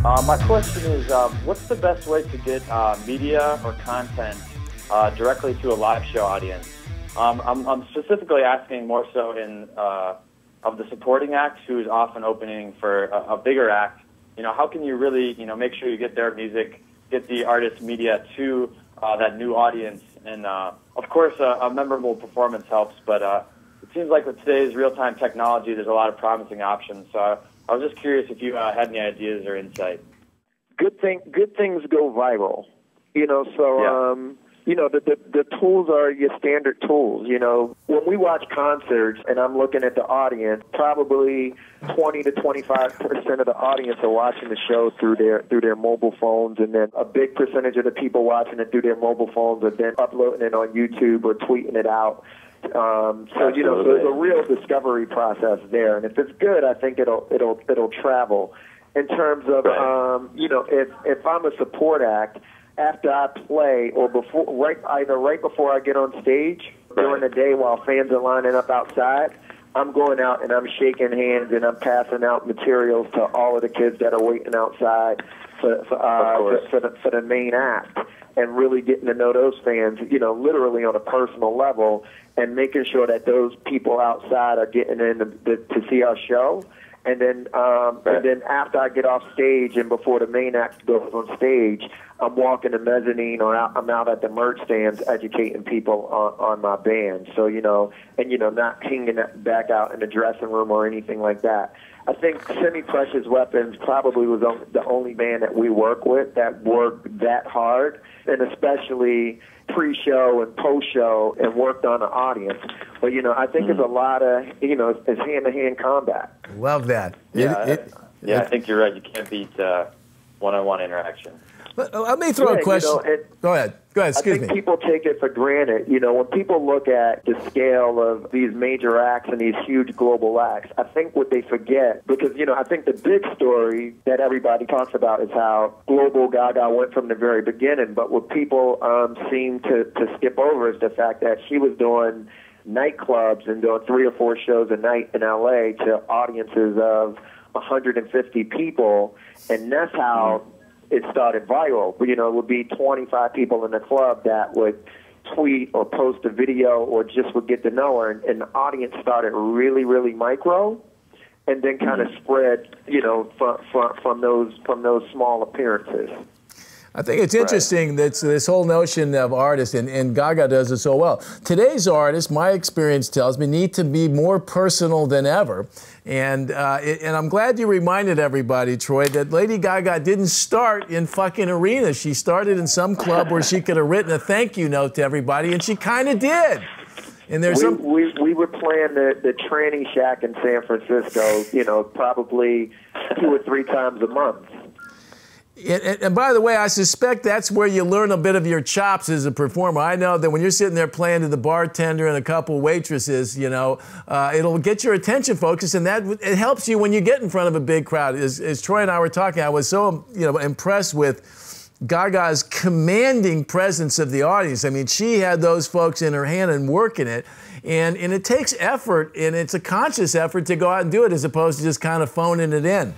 My question is, what's the best way to get media or content directly to a live show audience? I'm specifically asking more so in of the supporting act who is often opening for a bigger act. You know, how can you really, make sure you get their music, get the artist media to that new audience? And of course, a memorable performance helps, but it seems like with today's real-time technology, there's a lot of promising options. So I was just curious if you had any ideas or insight. Good things go viral, so, the tools are your standard tools, When we watch concerts and I'm looking at the audience, probably 20 to 25% of the audience are watching the show through their mobile phones, and then a big percentage of the people watching it through their mobile phones are then uploading it on YouTube or tweeting it out. So there's a real discovery process there, and if it's good, I think it'll travel. In terms of if I'm a support act, after I play or either right before I get on stage during the day while fans are lining up outside, I'm going out and I'm shaking hands and I'm passing out materials to all of the kids that are waiting outside for the main act, and really getting to know those fans, literally on a personal level, and making sure that those people outside are getting in to see our show. And then after I get off stage and before the main act goes on stage, I'm walking the mezzanine or I'm out at the merch stands educating people on my band. So, not hanging back out in the dressing room or anything like that. I think Semi-Precious Weapons probably was the only band that we work with that worked that hard, and especially pre-show and post-show, and worked on the audience. But, I think it's a lot of, it's hand-to-hand combat. Love that. I think you're right. You can't beat one-on-one interaction. Let me throw a question. Go ahead. Excuse me. I think people take it for granted. When people look at the scale of these major acts and these huge global acts, I think what they forget, because, I think the big story that everybody talks about is how global Gaga went from the very beginning. But what people seem to skip over is the fact that she was doing nightclubs and doing 3 or 4 shows a night in L.A. to audiences of 150 people, and that's how it started viral. It would be 25 people in the club that would tweet or post a video or just would get to know her, and the audience started really, really micro, and then kind of spread, from those small appearances. I think it's interesting that this whole notion of artists, and Gaga does it so well. Today's artists, my experience tells me, need to be more personal than ever. And I'm glad you reminded everybody, Troy, that Lady Gaga didn't start in fucking arenas. She started in some club where she could have written a thank you note to everybody, and she kind of did. And there's we were playing the tranny shack in San Francisco, probably 2 or 3 times a month. And by the way, I suspect that's where you learn a bit of your chops as a performer. I know that when you're sitting there playing to the bartender and a couple waitresses, it'll get your attention focused, and it helps you when you get in front of a big crowd. As Troy and I were talking, I was so impressed with Gaga's commanding presence of the audience. I mean, she had those folks in her hand and working it, and it takes effort, and it's a conscious effort to go out and do it as opposed to just kind of phoning it in.